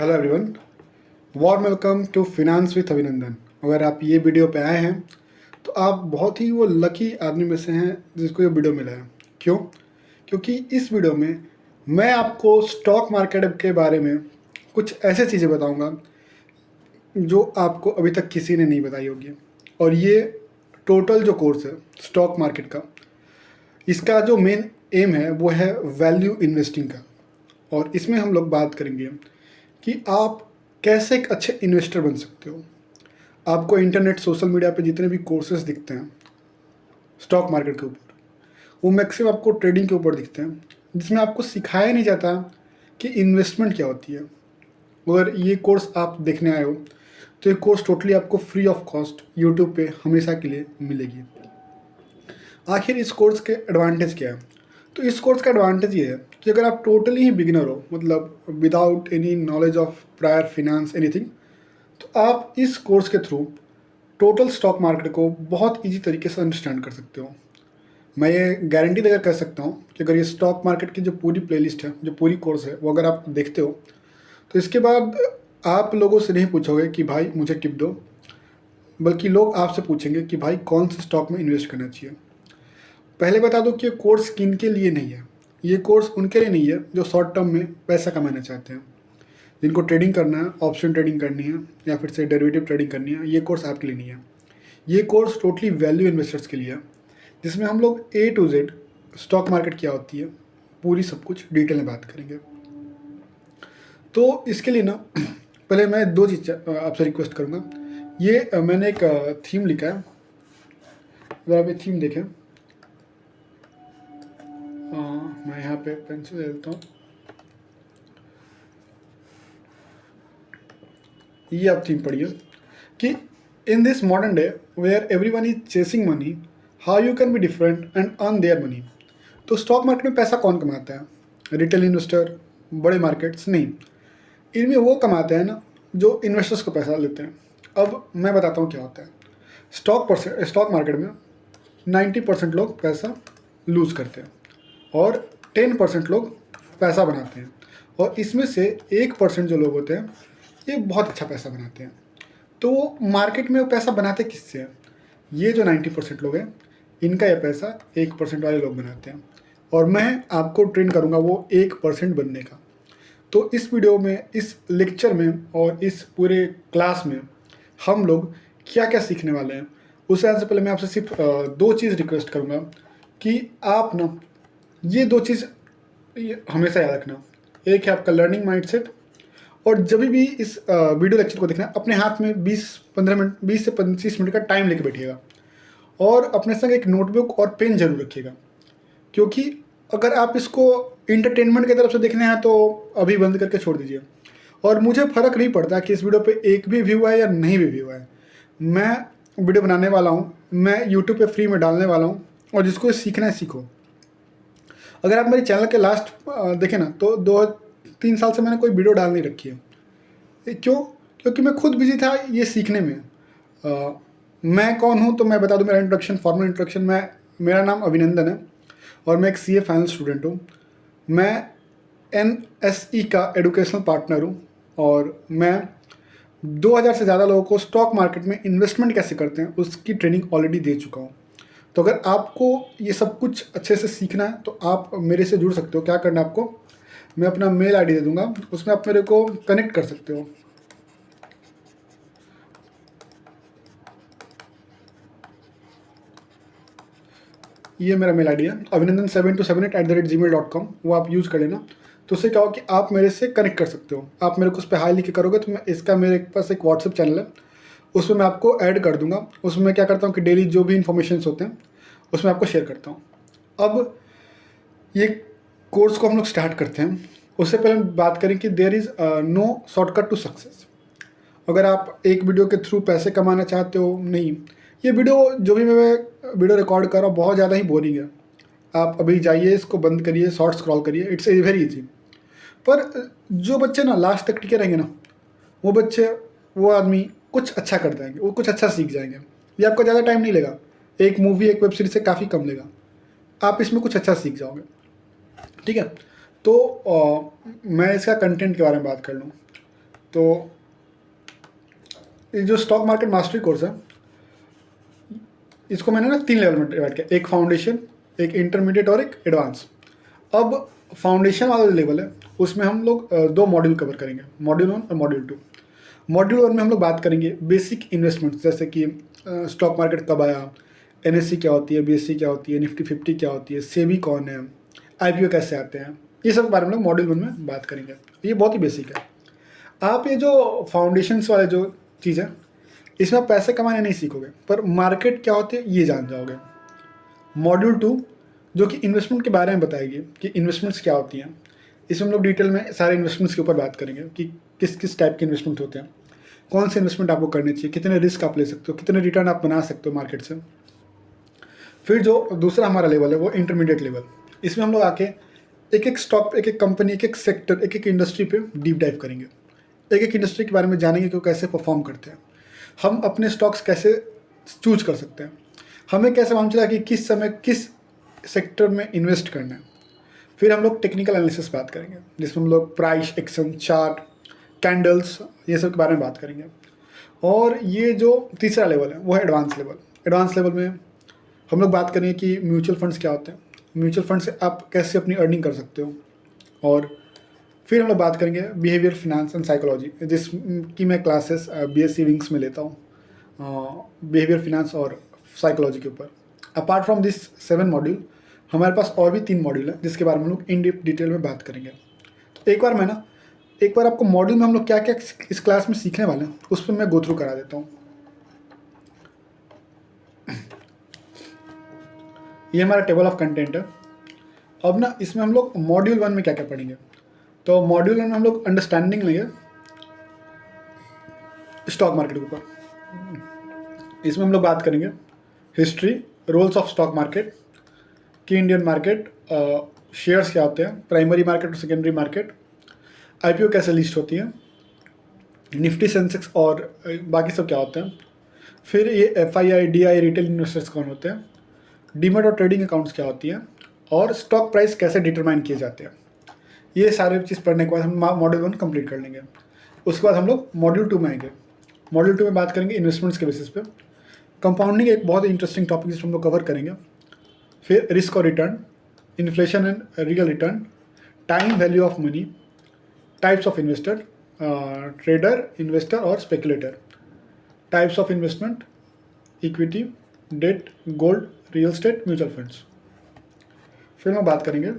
Hello everyone, warm welcome to finance with Abhinandan. अगर आप ये वीडियो पे आए हैं तो आप बहुत ही वो लकी आदमी में से हैं जिसको ये वीडियो मिला है। क्यों? क्योंकि इस वीडियो में मैं आपको स्टॉक मार्केट के बारे में कुछ ऐसे चीज़ें बताऊंगा जो आपको अभी तक किसी ने नहीं बताई होगी। और ये टोटल जो कोर्स है स्टॉक मार्केट का, इसका जो मेन एम है वो है वैल्यू इन्वेस्टिंग का। और इसमें हम लोग बात करेंगे कि आप कैसे एक अच्छे इन्वेस्टर बन सकते हो। आपको इंटरनेट सोशल मीडिया पे जितने भी कोर्सेज दिखते हैं स्टॉक मार्केट के ऊपर, वो मैक्सिमम आपको ट्रेडिंग के ऊपर दिखते हैं, जिसमें आपको सिखाया नहीं जाता कि इन्वेस्टमेंट क्या होती है। अगर ये कोर्स आप देखने आए हो तो ये कोर्स टोटली आपको फ्री ऑफ कॉस्ट यूट्यूब पे हमेशा के लिए मिलेगी। आखिर इस कोर्स के एडवांटेज क्या है? तो इस कोर्स का एडवांटेज ये है कि अगर आप टोटली ही बिगिनर हो, मतलब without any knowledge of prior finance anything, तो आप इस कोर्स के थ्रू टोटल स्टॉक मार्केट को बहुत इजी तरीके से अंडरस्टैंड कर सकते हो। मैं ये गारंटी देकर कह सकता हूँ कि अगर ये स्टॉक मार्केट की जो पूरी प्लेलिस्ट है, जो पूरी कोर्स है, वो अगर आप देखते हो तो इसके बाद आप लोगों से नहीं पूछोगे कि भाई मुझे टिप दो, बल्कि लोग आपसे पूछेंगे कि भाई कौन से स्टॉक में इन्वेस्ट करना चाहिए। पहले बता दो कि ये कोर्स किन के लिए नहीं है। ये कोर्स उनके लिए नहीं है जो शॉर्ट टर्म में पैसा कमाना चाहते हैं, जिनको ट्रेडिंग करना है, ऑप्शन ट्रेडिंग करनी है या फिर से डेरिवेटिव ट्रेडिंग करनी है। ये कोर्स आपके लिए नहीं है। ये कोर्स टोटली वैल्यू इन्वेस्टर्स के लिए है, जिसमें हम लोग A to Z stock market क्या होती है पूरी सब कुछ डिटेल में बात करेंगे। तो इसके लिए ना पहले मैं दो चीज़ आपसे रिक्वेस्ट करूँगा। ये मैंने एक थीम लिखा है, अगर आप ये थीम देखें, मैं यहाँ पे पेंसिल ले लेता हूँ। ये आप थीम पढ़िए कि in this modern day where everyone is chasing money, how you can be different and earn their money. तो स्टॉक मार्केट में पैसा कौन कमाता है? रिटेल इन्वेस्टर, बड़े मार्केट्स नहीं। इनमें वो कमाते हैं ना जो इन्वेस्टर्स को पैसा लेते हैं। अब मैं बताता हूँ क्या होता है। स्टॉक मार्केट में 90% लोग पैसा लूज़ करते हैं और 10% लोग पैसा बनाते हैं, और इसमें से 1% जो लोग होते हैं ये बहुत अच्छा पैसा बनाते हैं। तो वो मार्केट में वो पैसा बनाते किससे हैं? ये जो 90% लोग हैं, इनका ये पैसा 1% वाले लोग बनाते हैं, और मैं आपको ट्रेन करूँगा वो 1% बनने का। तो इस वीडियो में, इस लेक्चर में और इस पूरे क्लास में हम लोग क्या क्या सीखने वाले हैं, उससे आने से पहले मैं आपसे सिर्फ दो चीज़ रिक्वेस्ट करूँगा कि आप ना ये दो चीज़ हमेशा याद रखना। एक है आपका लर्निंग माइंडसेट, और जब भी इस वीडियो लेक्चर को देखना अपने हाथ में 20-15 मिनट, 20 से 25 मिनट का टाइम लेके बैठिएगा, और अपने संग एक नोटबुक और पेन जरूर रखिएगा। क्योंकि अगर आप इसको इंटरटेनमेंट की तरफ से देखने हैं तो अभी बंद करके छोड़ दीजिए। और मुझे फ़र्क नहीं पड़ता कि इस वीडियो पे एक भी व्यू है या नहीं भी व्यू है। मैं वीडियो बनाने वाला हूँ, मैं यूट्यूब पे फ्री में डालने वाला हूँ, और जिसको सीखना है सीखो। अगर आप मेरे चैनल के लास्ट देखें ना तो 2-3 साल से मैंने कोई वीडियो डाल नहीं रखी है। क्यों? क्योंकि मैं खुद बिजी था ये सीखने में। मैं कौन हूँ तो मैं बता दूँ, मेरा इंट्रोडक्शन, फॉर्मल इंट्रोडक्शन। मेरा नाम अभिनंदन है और मैं एक CA फाइनल स्टूडेंट हूँ। मैं NSE का एडुकेशनल पार्टनर हूँ, और मैं 2000 से ज़्यादा लोगों को स्टॉक मार्केट में इन्वेस्टमेंट कैसे करते हैं उसकी ट्रेनिंग ऑलरेडी दे चुका हूँ। तो अगर आपको ये सब कुछ अच्छे से सीखना है तो आप मेरे से जुड़ सकते हो। क्या करना है आपको, मैं अपना मेल ID दे दूंगा, उसमें आप मेरे को कनेक्ट कर सकते हो। ये मेरा मेल ID है, abhinandan7278@gmail.com। वो आप यूज़ कर लेना। तो उससे क्या हो कि आप मेरे से कनेक्ट कर सकते हो। आप मेरे को उस पर हाई लिख के करोगे तो मैं इसका, मेरे पास एक व्हाट्सएप चैनल है, उसमें मैं आपको ऐड कर दूंगा। उसमें मैं क्या करता हूँ कि डेली जो भी इन्फॉर्मेशन होते हैं उसमें आपको शेयर करता हूँ। अब ये कोर्स को हम लोग स्टार्ट करते हैं। उससे पहले हम बात करें कि there is no shortcut to success. अगर आप एक वीडियो के थ्रू पैसे कमाना चाहते हो, नहीं। ये वीडियो जो भी मैं वीडियो रिकॉर्ड कर रहा हूँ बहुत ज़्यादा ही बोरिंग है। आप अभी जाइए, इसको बंद करिए, शॉर्ट स्क्रॉल करिए, इट्स वेरी इजी। पर जो बच्चे ना लास्ट तक टिके रहेंगे ना, वो बच्चे, वो आदमी कुछ अच्छा कर जाएंगे, वो कुछ अच्छा सीख जाएंगे। ये आपको ज़्यादा टाइम नहीं लेगा, एक मूवी, एक वेब सीरीज से काफ़ी कम लेगा। आप इसमें कुछ अच्छा सीख जाओगे, ठीक है। तो मैं इसका कंटेंट के बारे में बात कर लूँ तो ये जो स्टॉक मार्केट मास्टरी कोर्स है, इसको मैंने ना 3 लेवल में डिवाइड किया, एक फाउंडेशन, एक इंटरमीडिएट और एक एडवांस। अब फाउंडेशन वाला जो लेवल है उसमें हम लोग 2 मॉड्यूल कवर करेंगे, मॉड्यूल 1 और मॉड्यूल 2। मॉड्यूल 1 में हम लोग बात करेंगे बेसिक इन्वेस्टमेंट्स, जैसे कि स्टॉक मार्केट कब आया, एनएससी क्या होती है, बीएससी क्या होती है, निफ्टी 50 क्या होती है, सेबी कौन है, आईपीओ कैसे आते हैं, ये सब के बारे में लोग मॉड्यूल 1 में बात करेंगे। ये बहुत ही बेसिक है। आप ये जो फाउंडेशंस वाले जो चीज़ है, इसमें आप पैसे कमाने नहीं सीखोगे, पर मार्केट क्या होती है ये जान जाओगे। मॉड्यूल 2 जो कि इन्वेस्टमेंट के बारे में बताएगी कि इन्वेस्टमेंट्स क्या होती हैं, इसमें हम लोग डिटेल में सारे इन्वेस्टमेंट्स के ऊपर बात करेंगे कि किस किस टाइप के इन्वेस्टमेंट होते हैं, कौन से इन्वेस्टमेंट आपको करने चाहिए, कितने रिस्क आप ले सकते हो, कितने रिटर्न आप बना सकते हो मार्केट से। फिर जो दूसरा हमारा लेवल है वो इंटरमीडिएट लेवल, इसमें हम लोग आके एक एक स्टॉक, एक एक कंपनी, एक एक सेक्टर, एक एक इंडस्ट्री पे डीप डाइव करेंगे, एक एक इंडस्ट्री के बारे में जानेंगे कि वो कैसे परफॉर्म करते हैं, हम अपने स्टॉक्स कैसे चूज कर सकते हैं, हमें कैसे मालूम चला कि किस समय किस सेक्टर में इन्वेस्ट करना है। फिर हम लोग टेक्निकल एनालिसिस बात करेंगे, जिसमें हम लोग प्राइस एक्शन, चार्ट, कैंडल्स, ये सब के बारे में बात करेंगे। और ये जो तीसरा लेवल है वो है एडवांस लेवल। एडवांस लेवल में हम लोग बात करेंगे कि म्यूचुअल फंड्स क्या होते हैं, म्यूचुअल फंड से आप कैसे अपनी अर्निंग कर सकते हो। और फिर हम लोग बात करेंगे बिहेवियर, फिनांस एंड साइकोलॉजी, जिसकी मैं क्लासेस बीएससी विंग्स में लेता हूँ, बिहेवियर, फिनांस और साइकोलॉजी के ऊपर। अपार्ट फ्रॉम दिस 7 मॉड्यूल हमारे पास और भी 3 मॉड्यूल हैं जिसके बारे में हम लोग इन डेप्थ डिटेल में बात करेंगे। तो एक बार आपको मॉड्यूल में हम लोग क्या क्या इस क्लास में सीखने वाले हैं उस पर मैं गो थ्रू करा देता हूँ। ये हमारा टेबल ऑफ कंटेंट है। अब ना इसमें हम लोग मॉड्यूल 1 में क्या क्या पढ़ेंगे, तो मॉड्यूल 1 में हम लोग अंडरस्टैंडिंग लेंगे स्टॉक मार्केट के ऊपर। इसमें हम लोग बात करेंगे history, roles of stock market की, इंडियन मार्केट, शेयर्स क्या होते हैं, प्राइमरी मार्केट और सेकेंडरी मार्केट, आईपीओ कैसे लिस्ट होती है, निफ्टी, सेंसेक्स और बाकी सब क्या होते हैं। फिर ये एफआईआई, डीआई, रिटेल इन्वेस्टर्स कौन होते हैं, डीमैट और ट्रेडिंग अकाउंट्स क्या होती हैं, और स्टॉक प्राइस कैसे डिटरमाइन किए जाते हैं। ये सारे चीज़ पढ़ने के बाद हम मॉड्यूल 1 कंप्लीट कर लेंगे। उसके बाद हम लोग मॉड्यूल 2 में आएंगे। मॉड्यूल 2 में बात करेंगे इन्वेस्टमेंट्स के बेसिस पे। कंपाउंडिंग एक बहुत इंटरेस्टिंग टॉपिक जिसको हम लोग कवर करेंगे। फिर रिस्क और return, inflation and real return, time value of money, types of investor, trader, investor और speculator, types of investment, equity, debt, gold, real estate, mutual funds. फिर हम बात करेंगे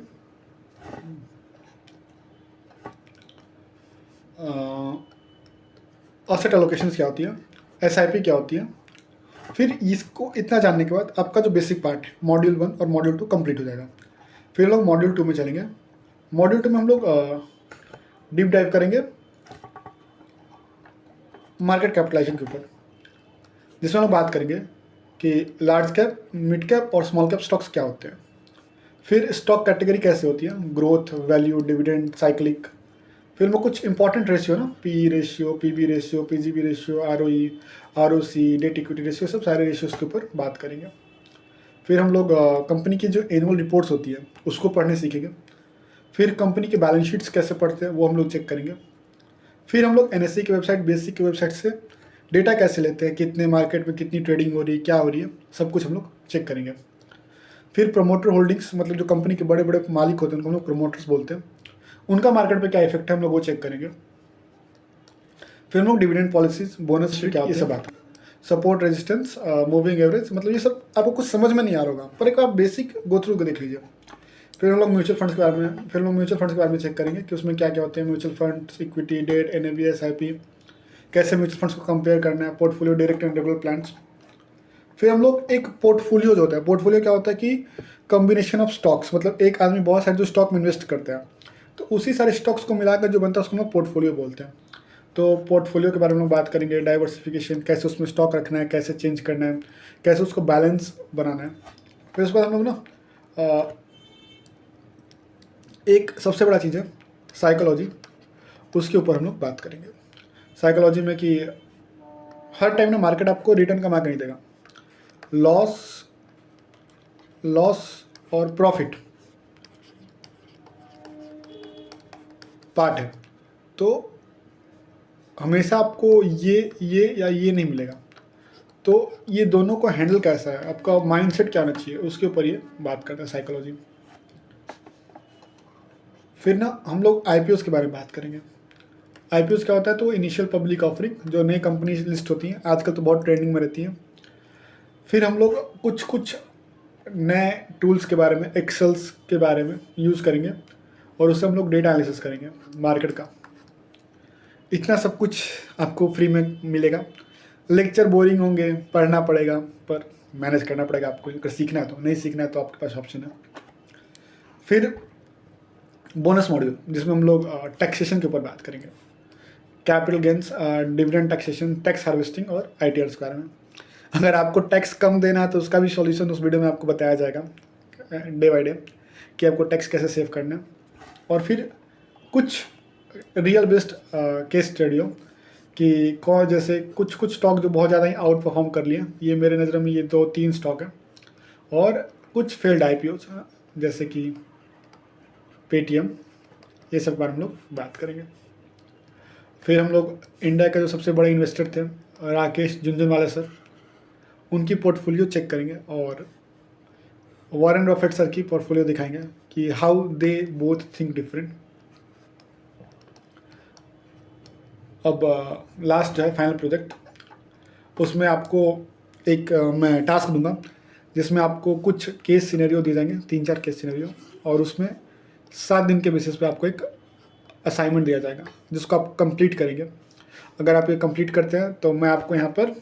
एसेट एलोकेशंस क्या होती है, एसआईपी क्या होती है। फिर इसको इतना जानने के बाद आपका जो बेसिक पार्ट है मॉड्यूल 1 और मॉड्यूल 2 कंप्लीट हो जाएगा। फिर लोग मॉड्यूल 2 में चलेंगे। मॉड्यूल 2 में हम लोग डीप डाइव करेंगे मार्केट कैपिटलाइजेशन के ऊपर, जिसमें हम लोग बात करेंगे कि लार्ज कैप, मिड कैप और स्मॉल कैप स्टॉक्स क्या होते हैं। फिर स्टॉक कैटेगरी कैसे होती है, ग्रोथ, वैल्यू, डिविडेंड, साइक्लिक। फिर वो कुछ इंपॉर्टेंट रेशियो ना, P ratio, PB ratio, PGB ratio, ROE, ROC, debt equity ratio, सब सारे रेशियोज के ऊपर बात करेंगे। फिर हम लोग कंपनी की जो एनुअल रिपोर्ट्स होती है उसको पढ़ने सीखेंगे। फिर कंपनी के बैलेंस शीट्स कैसे पढ़ते हैं वो हम लोग चेक करेंगे। फिर हम लोग एनएससी की वेबसाइट, बीएससी की वेबसाइट से डेटा कैसे लेते हैं, कितने मार्केट में कितनी ट्रेडिंग हो रही है, क्या हो रही है, सब कुछ हम लोग चेक करेंगे। फिर प्रमोटर होल्डिंग्स, मतलब जो कंपनी के बड़े बड़े मालिक होते हैं उनको हम लोग प्रमोटर्स बोलते हैं, उनका मार्केट पे क्या इफेक्ट है हम लोग वो चेक करेंगे। फिर हम लोग डिविडेंड पॉलिसीज, बोनस क्या, ये सब आता है, सपोर्ट, रेजिस्टेंस, मूविंग एवरेज, मतलब ये सब आपको कुछ समझ में नहीं आ रहा होगा, पर एक आप बेसिक गो थ्रू देख लीजिए। फिर हम लोग म्यूचुअल फंड्स के बारे में चेक करेंगे कि उसमें क्या क्या होते हैं, mutual funds, equity, debt, NAV, SIP, कैसे म्यूचुअल फंड्स को कंपेयर करना है, portfolio, direct and regular plans. फिर हम लोग एक पोर्टफोलियो जो होता है, पोर्टफोलियो क्या होता है कि कॉम्बिनेशन ऑफ स्टॉक्स, मतलब एक आदमी बहुत सारे जो स्टॉक में इन्वेस्ट करते हैं तो उसी सारे स्टॉक्स को मिलाकर जो बनता है उसको हम लोग पोर्टफोलियो बोलते हैं। तो पोर्टफोलियो के बारे में बात करेंगे, डाइवर्सिफिकेशन, कैसे उसमें स्टॉक रखना है, कैसे चेंज करना है, कैसे उसको बैलेंस बनाना है। फिर उसके बाद हम लोग ना एक सबसे बड़ा चीज़ है साइकोलॉजी, उसके ऊपर हम लोग बात करेंगे। साइकोलॉजी में कि हर टाइम ना मार्केट आपको रिटर्न कमा कर नहीं देगा, लॉस और प्रॉफिट पार्ट है। तो हमेशा आपको ये या ये नहीं मिलेगा। तो ये दोनों को हैंडल कैसा है, आपका माइंडसेट क्या होना चाहिए, उसके ऊपर ये बात करते हैं साइकोलॉजी। फिर ना हम लोग आईपीओस के बारे में बात करेंगे। आईपीओस क्या होता है, तो इनिशियल पब्लिक ऑफरिंग, जो नई कंपनी लिस्ट होती हैं, आजकल तो बहुत ट्रेंडिंग में रहती हैं। फिर हम लोग कुछ कुछ नए टूल्स के बारे में, एक्सेल्स के बारे में यूज़ करेंगे और उससे हम लोग डेटा एनालिसिस करेंगे मार्केट का। इतना सब कुछ आपको फ्री में मिलेगा। लेक्चर बोरिंग होंगे, पढ़ना पड़ेगा, पर मैनेज करना पड़ेगा आपको। अगर सीखना है तो, नहीं सीखना है तो आपके पास ऑप्शन है। फिर बोनस मॉड्यूल, जिसमें हम लोग टैक्सेशन के ऊपर बात करेंगे, capital gains, dividend taxation, tax harvesting और आईटीआर के बारे में। अगर आपको टैक्स कम देना है तो उसका भी सॉल्यूशन उस वीडियो में आपको बताया जाएगा डे बाय डे, कि आपको टैक्स कैसे सेव करना है। और फिर कुछ रियल बेस्ड केस स्टडी हो कि कौन, जैसे कुछ कुछ स्टॉक जो बहुत ज़्यादा ही आउट परफॉर्म कर लिए, ये मेरे नज़र में ये 2-3 स्टॉक हैं। और कुछ फेल्ड आईपीओ जैसे कि पेटीएम, ये सब बारे में हम लोग बात करेंगे। फिर हम लोग इंडिया के जो सबसे बड़े इन्वेस्टर थे राकेश झुनझुनवाला सर, उनकी पोर्टफोलियो चेक करेंगे और वॉरेन बफेट सर की पोर्टफोलियो दिखाएंगे कि how they both think different. अब लास्ट जो है फाइनल प्रोजेक्ट, उसमें आपको एक मैं टास्क दूंगा जिसमें आपको कुछ केस सिनेरियो दिए जाएंगे, 3-4 केस सिनेरियो, और उसमें 7 दिन के बेसिस पे आपको एक असाइनमेंट दिया जाएगा जिसको आप कंप्लीट करेंगे। अगर आप ये कंप्लीट करते हैं तो मैं आपको यहाँ पर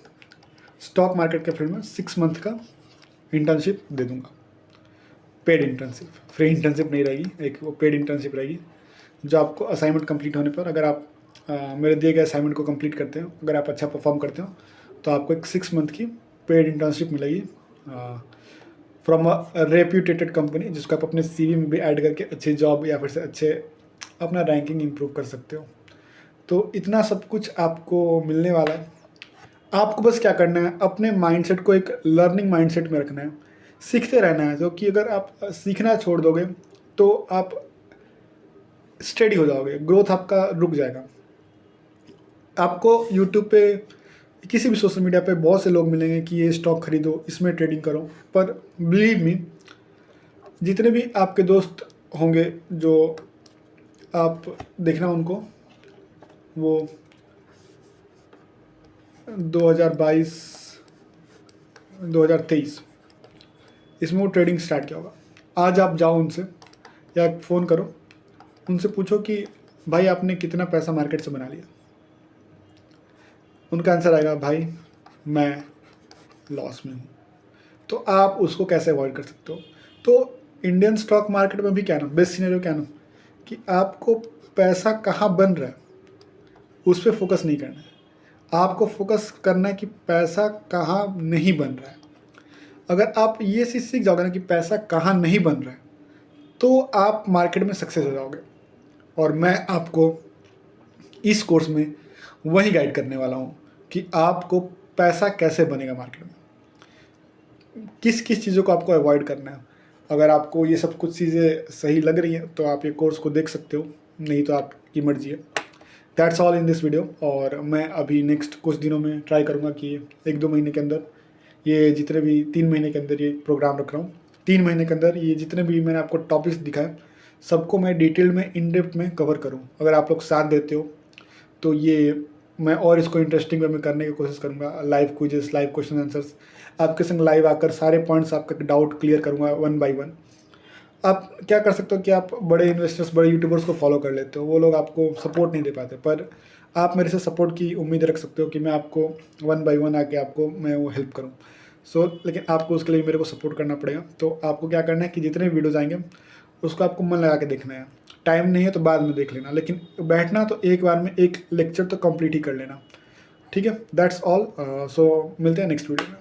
स्टॉक मार्केट के फील्ड में 6 मंथ का इंटर्नशिप दे दूँगा, पेड इंटर्नशिप। फ्री इंटर्नशिप नहीं रहेगी, एक वो पेड इंटर्नशिप रहेगी, जो आपको असाइनमेंट कंप्लीट होने पर, अगर आप मेरे दिए गए असाइनमेंट को कंप्लीट करते हो, अगर आप अच्छा परफॉर्म करते हो, तो आपको एक 6 मंथ की पेड इंटर्नशिप मिलेगी फ्रॉम अ रेप्यूटेटेड कंपनी, जिसको आप अपने सीवी में भी ऐड करके अच्छे जॉब या फिर से अच्छे अपना रैंकिंग इंप्रूव कर सकते हो। तो इतना सब कुछ आपको मिलने वाला है। आपको बस क्या करना है, अपने माइंडसेट को एक लर्निंग माइंडसेट में रखना है, सीखते रहना है। जो कि अगर आप सीखना छोड़ दोगे तो आप स्टेडी हो जाओगे, ग्रोथ आपका रुक जाएगा। आपको यूट्यूब पे, किसी भी सोशल मीडिया पे बहुत से लोग मिलेंगे कि ये स्टॉक खरीदो, इसमें ट्रेडिंग करो, पर बिलीव मी, जितने भी आपके दोस्त होंगे जो आप देखना उनको, वो 2022 2023 इसमें वो ट्रेडिंग स्टार्ट किया होगा। आज आप जाओ उनसे या फ़ोन करो, उनसे पूछो कि भाई आपने कितना पैसा मार्केट से बना लिया। उनका आंसर आएगा, भाई मैं लॉस में हूँ। तो आप उसको कैसे अवॉइड कर सकते हो। तो इंडियन स्टॉक मार्केट में भी क्या ना, बेस्ट सिनेरियो क्या ना, कि आपको पैसा कहाँ बन रहा है उस पर फोकस नहीं करना है, आपको फोकस करना है कि पैसा कहाँ नहीं बन रहा है। अगर आप ये चीज़ सीख जाओगे ना कि पैसा कहाँ नहीं बन रहा है, तो आप मार्केट में सक्सेस हो जाओगे। और मैं आपको इस कोर्स में वही गाइड करने वाला हूँ कि आपको पैसा कैसे बनेगा मार्केट में, किस किस चीज़ों को आपको अवॉइड करना है। अगर आपको ये सब कुछ चीज़ें सही लग रही हैं तो आप ये कोर्स को देख सकते हो, नहीं तो आपकी मर्जी है। That's all in this video. और मैं अभी नेक्स्ट कुछ दिनों में ट्राई करूँगा कि 1-2 महीने के अंदर, ये जितने भी 3 महीने के अंदर ये प्रोग्राम रख रहा हूँ, 3 महीने के अंदर ये जितने भी मैंने आपको टॉपिक्स दिखाए सबको मैं डिटेल में, इन डेप्थ में कवर करूँ। अगर आप लोग साथ देते हो तो ये मैं और इसको इंटरेस्टिंग वे में करने की कोशिश करूँगा। Live quizzes, live question answers, आपके संग लाइव आकर सारे पॉइंट्स आपका डाउट क्लियर करूँगा 1 by 1। आप क्या कर सकते हो कि आप बड़े इन्वेस्टर्स, बड़े यूट्यूबर्स को फॉलो कर लेते हो, वो लोग आपको सपोर्ट नहीं दे पाते, पर आप मेरे से सपोर्ट की उम्मीद रख सकते हो कि मैं आपको 1 by 1 आके आपको मैं वो हेल्प करूँ। लेकिन आपको उसके लिए मेरे को सपोर्ट करना पड़ेगा। तो आपको क्या करना है कि जितने वीडियोज़ आएंगे उसको आपको मन लगा के देखना है। टाइम नहीं है तो बाद में देख लेना, लेकिन बैठना तो एक बार में एक लेक्चर तो कंप्लीट ही कर लेना, ठीक है। That's all. सो मिलते हैं नेक्स्ट वीडियो में।